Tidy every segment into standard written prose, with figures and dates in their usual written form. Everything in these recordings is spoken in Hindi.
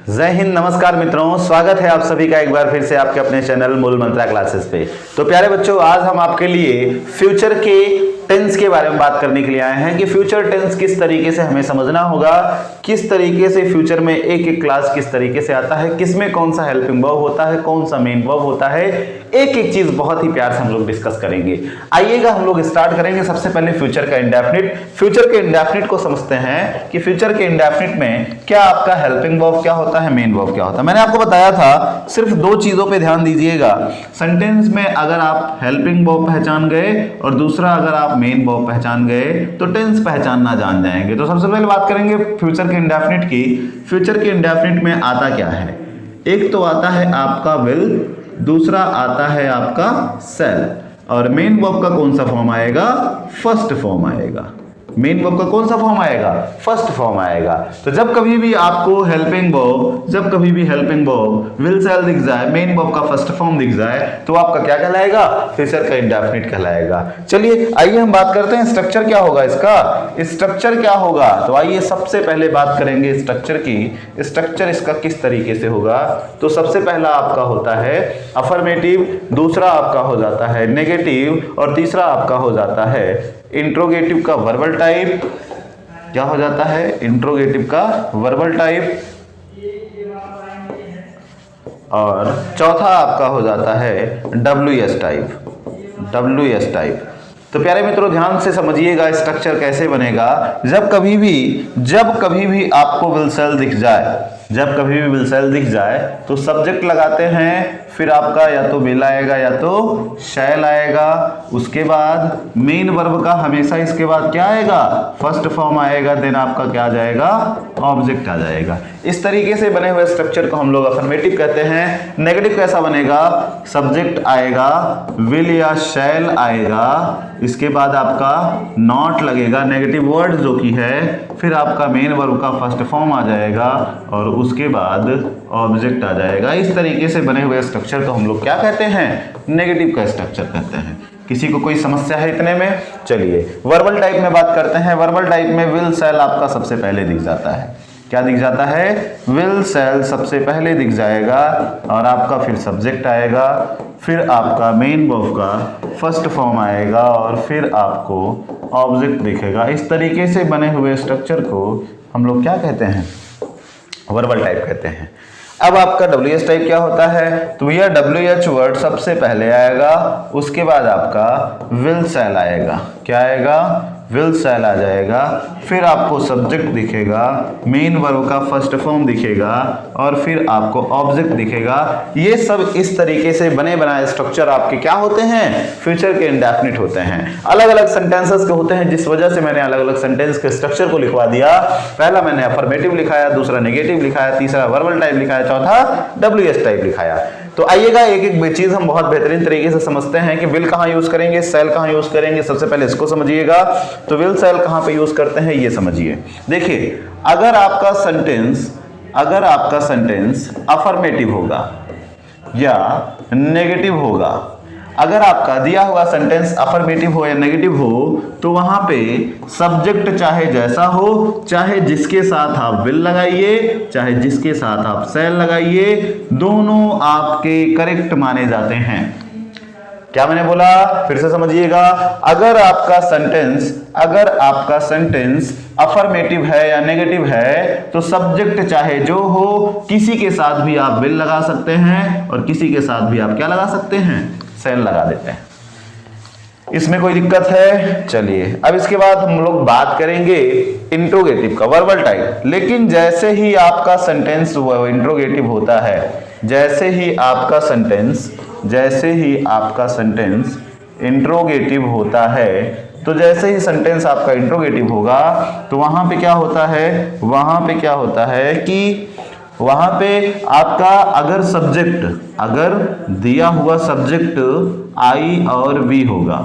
जय हिंद, नमस्कार मित्रों, स्वागत है आप सभी का एक बार फिर से आपके अपने चैनल मूल मंत्रा क्लासेस पे। तो प्यारे बच्चों, आज हम आपके लिए फ्यूचर के टेंस के बारे में बात करने के लिए आए हैं कि फ्यूचर टेंस किस तरीके से हमें समझना होगा, किस तरीके से फ्यूचर में एक एक क्लास किस तरीके से आता है, किसमें कौन सा हेल्पिंग वर्ब होता है, कौन सा मेन वर्ब होता है, एक एक चीज बहुत ही प्यार से हम लोग डिस्कस करेंगे। आइएगा हम लोग स्टार्ट करेंगे सबसे पहले फ्यूचर का इंडेफिनिट। फ्यूचर के इंडेफिनिट को समझते हैं कि फ्यूचर के इंडेफिनिट में क्या आपका हेल्पिंग वर्ब क्या होता है, मेन वर्ब क्या होता है। मैंने आपको बताया था सिर्फ दो चीजों पे ध्यान दीजिएगा। सेंटेंस में अगर आप हेल्पिंग वर्ब पहचान गए और दूसरा अगर आप मेन वर्ब पहचान गए तो टेंस पहचानना जान जाएंगे। तो सबसे पहले बात करेंगे फ्यूचर के इंडेफिनिट की। फ्यूचर के इंडेफिनिट में आता क्या है? एक तो आता है आपका विल, दूसरा आता है आपका शैल, और मेन वर्ब का कौन सा फॉर्म आएगा? फर्स्ट फॉर्म आएगा। मेन वर्ब का कौन सा फॉर्म आएगा? फर्स्ट फॉर्म आएगा। तो जब कभी भी आपको हेल्पिंग वर्ब विल शैल दिख जाए, मेन वर्ब का फर्स्ट फॉर्म दिख जाए, तो आपका क्या कहलाएगा? फ्यूचर का इंडेफिनिट कहलाएगा। चलिए आइए हम बात करते हैं स्ट्रक्चर क्या होगा इसका। स्ट्रक्चर क्या होगा? तो आइए सबसे पहले बात करेंगे स्ट्रक्चर की। स्ट्रक्चर इसका किस तरीके से होगा? तो सबसे पहला आपका होता है अफर्मेटिव, दूसरा आपका हो जाता है नेगेटिव, और तीसरा आपका हो जाता है इंट्रोगेटिव का वर्बल टाइप। क्या हो जाता है? इंट्रोगेटिव का वर्बल टाइप, और चौथा आपका हो जाता है WS टाइप। तो प्यारे मित्रों, ध्यान से समझिएगा स्ट्रक्चर कैसे बनेगा। जब कभी भी आपको विल शैल दिख जाए, तो सब्जेक्ट लगाते हैं, फिर आपका या तो विल आएगा या तो शैल आएगा। उसके बाद मेन वर्ब का हमेशा इसके बाद क्या आएगा? फर्स्ट फॉर्म आएगा। देन आपका क्या आ जाएगा? ऑब्जेक्ट आ जाएगा। इस तरीके से बने हुए स्ट्रक्चर को हम लोग अफर्मेटिव कहते हैं। नेगेटिव कैसा बनेगा? सब्जेक्ट आएगा, विल या शैल आएगा, इसके बाद आपका नॉट लगेगा, नेगेटिव वर्ड जो कि है, फिर आपका मेन वर्ब का फर्स्ट फॉर्म आ जाएगा, और उसके बाद ऑब्जेक्ट आ जाएगा। इस तरीके से बने हुए स्ट्रक्चर को हम लोग क्या कहते हैं? नेगेटिव का स्ट्रक्चर कहते हैं। किसी को कोई समस्या है इतने में? चलिए वर्बल टाइप में बात करते हैं। वर्बल टाइप में विल शैल आपका सबसे पहले दिख जाता है। क्या दिख जाता है? विल शैल सबसे पहले दिख जाएगा, और आपका फिर सब्जेक्ट आएगा, फिर आपका मेन वर्ब का फर्स्ट फॉर्म आएगा, और फिर आपको ऑब्जेक्ट दिखेगा। इस तरीके से बने हुए स्ट्रक्चर को हम लोग क्या कहते हैं? वर्बल टाइप कहते हैं। अब आपका WS टाइप क्या होता है? तो भैया WH वर्ड सबसे पहले आएगा, उसके बाद आपका विल शैल आएगा। क्या आएगा? विल शैल आ जाएगा, फिर आपको सब्जेक्ट दिखेगा, मेन वर्ब का फर्स्ट फॉर्म दिखेगा, और फिर आपको ऑब्जेक्ट दिखेगा। ये सब इस तरीके से बने बनाए स्ट्रक्चर आपके क्या होते हैं? फ्यूचर के इंडेफिनिट होते हैं। अलग अलग सेंटेंसेस के होते हैं, जिस वजह से मैंने अलग अलग सेंटेंस के स्ट्रक्चर को लिखवा दिया। पहला मैंने अफर्मेटिव लिखाया, दूसरा नेगेटिव लिखाया, तीसरा वर्बल टाइप लिखाया, चौथा WS टाइप लिखाया। तो आइएगा एक एक चीज हम बहुत बेहतरीन तरीके से समझते हैं कि विल कहां यूज करेंगे, शैल कहां यूज करेंगे। सबसे पहले इसको समझिएगा। तो विल शैल कहां पे यूज करते हैं ये समझिए। देखिए, अगर आपका सेंटेंस अफर्मेटिव होगा या नेगेटिव होगा, अगर आपका दिया हुआ सेंटेंस अफर्मेटिव हो या नेगेटिव हो, तो वहां पे सब्जेक्ट चाहे जैसा हो, चाहे जिसके साथ आप विल लगाइए, चाहे जिसके साथ आप शैल लगाइए, दोनों आपके करेक्ट माने जाते हैं। क्या मैंने बोला? फिर से समझिएगा। अगर आपका सेंटेंस अफर्मेटिव है या नेगेटिव है, तो सब्जेक्ट चाहे जो हो, किसी के साथ भी आप विल लगा सकते हैं, और किसी के साथ भी आप क्या लगा सकते हैं? शैल लगा देते हैं। इसमें कोई दिक्कत है? चलिए अब इसके बाद हम लोग बात करेंगे इंट्रोगेटिव का, वर्बल टाइप। लेकिन जैसे ही आपका सेंटेंस इंट्रोगेटिव होता है, जैसे ही आपका सेंटेंस इंट्रोगेटिव होता है, तो जैसे ही सेंटेंस आपका इंट्रोगेटिव होगा, तो वहां पे क्या होता है कि वहां पे आपका अगर दिया हुआ सब्जेक्ट I और V होगा,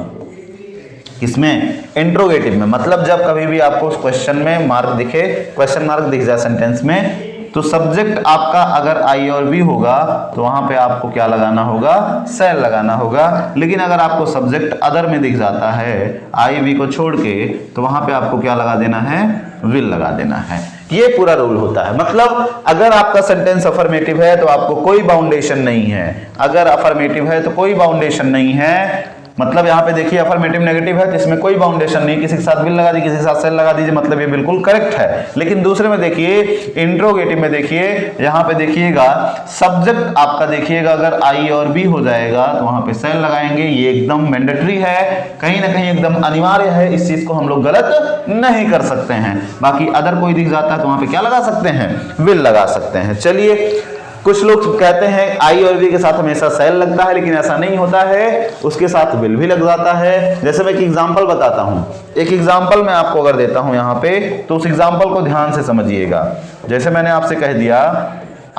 किसमें? इंट्रोगेटिव में। मतलब जब कभी भी आपको क्वेश्चन में क्वेश्चन मार्क दिख जाए सेंटेंस में, तो सब्जेक्ट आपका अगर I और V होगा, तो वहां पे आपको क्या लगाना होगा? शैल लगाना होगा। लेकिन अगर आपको सब्जेक्ट अदर में दिख जाता है, I V को छोड़ के, तो वहां पे आपको क्या लगा देना है? विल लगा देना है। ये पूरा रूल होता है। मतलब अगर आपका सेंटेंस अफर्मेटिव है तो आपको कोई बाउंडेशन नहीं है, अगर अफर्मेटिव है तो कोई बाउंडेशन नहीं है। मतलब यहाँ पे देखिए अफर्मेटिव नेगेटिव है तो इसमें कोई बाउंडेशन नहीं, किसी के साथ विल लगा दीजिए, किसी के साथ सेल लगा दीजिए, मतलब ये बिल्कुल करेक्ट है। लेकिन दूसरे में देखिए इंट्रोगेटिव में देखिए, यहाँ पे देखिएगा सब्जेक्ट आपका देखिएगा अगर आई और बी हो जाएगा तो वहां पे सेल लगाएंगे, ये एकदम मैंडेटरी है, कहीं ना कहीं एकदम अनिवार्य है, इस चीज को हम लोग गलत नहीं कर सकते हैं। बाकी अदर कोई दिख जाता है तो वहां पे क्या लगा सकते हैं, विल लगा सकते हैं। चलिए कुछ लोग कहते हैं आई और बी के साथ हमेशा सेल लगता है, लेकिन ऐसा नहीं होता है, उसके साथ विल भी लग जाता है। जैसे मैं एक एग्जांपल बताता हूं, एक एग्जांपल मैं आपको अगर देता हूं यहां पे, तो उस एग्जांपल को ध्यान से समझिएगा। जैसे मैंने आपसे कह दिया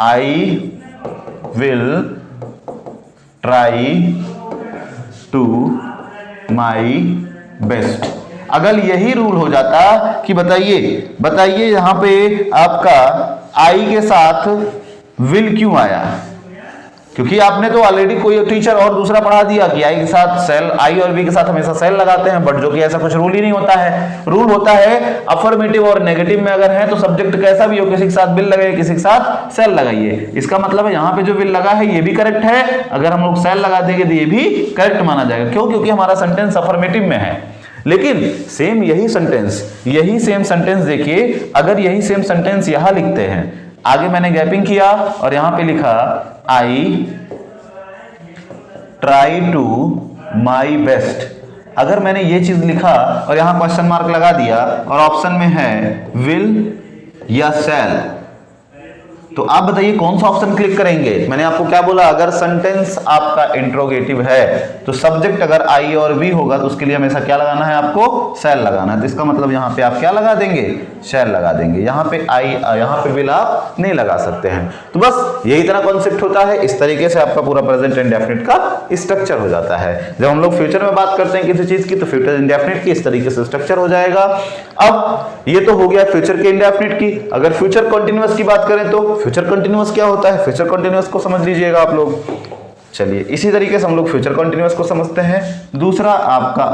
I will try to my best. अगर यही रूल हो जाता कि बताइए यहां पे आपका आई के साथ विल क्यों आया, क्योंकि आपने तो ऑलरेडी कोई टीचर और दूसरा पढ़ा दिया कि आई के साथ सेल, आई और बी के साथ हमेशा सेल लगाते हैं, बट जो कि ऐसा कुछ रूल ही नहीं होता है। रूल होता है अफर्मेटिव और नेगेटिव में अगर है तो सब्जेक्ट कैसा भी हो, किसी के साथ विल लगाइए, किसी के साथ सेल लगाइए। इसका मतलब है यहाँ पे जो विल लगा है ये भी करेक्ट है, अगर हम लोग सेल लगा देंगे तो ये भी करेक्ट माना जाएगा। क्यों? क्योंकि हमारा सेंटेंस अफर्मेटिव में है। लेकिन यही सेम सेंटेंस देखिए, अगर यही सेम सेंटेंस यहां लिखते हैं, आगे मैंने गैपिंग किया और यहां पे लिखा I try to my best. अगर मैंने ये चीज लिखा और यहां क्वेश्चन मार्क लगा दिया और ऑप्शन में है विल या सेल, तो आप बताइए कौन सा ऑप्शन क्लिक करेंगे। मैंने आपको क्या बोला, अगर सेंटेंस आपका इंट्रोगेटिव है तो सब्जेक्ट अगर आई और बी होगा तो उसके लिए हमेशा क्या लगाना है, आपको सेल लगाना है। तो इसका मतलब यहाँ पे आप क्या लगा देंगे, सेल लगा देंगे। यहाँ पे आई, यहाँ पे विल आप नहीं लगा सकते हैं। तो बस यही तरह कॉन्सेप्ट होता है। इस तरीके से आपका पूरा प्रेजेंट इंडेफिनिट का स्ट्रक्चर हो जाता है। जब हम लोग फ्यूचर में बात करते हैं किसी चीज की तो फ्यूचर इंडेफिनिट की इस तरीके से स्ट्रक्चर हो जाएगा। अब ये तो हो गया फ्यूचर के इंडेफिनिट की। अगर फ्यूचर कंटिन्यूअस की बात करें तो फ्यूचर कंटिन्यूअस क्या होता है, फ्यूचर कंटिन्यूअस को समझ लीजिएगा आप लोग। चलिए इसी तरीके से हम लोग फ्यूचर कंटिन्यूअस को समझते हैं। दूसरा आपका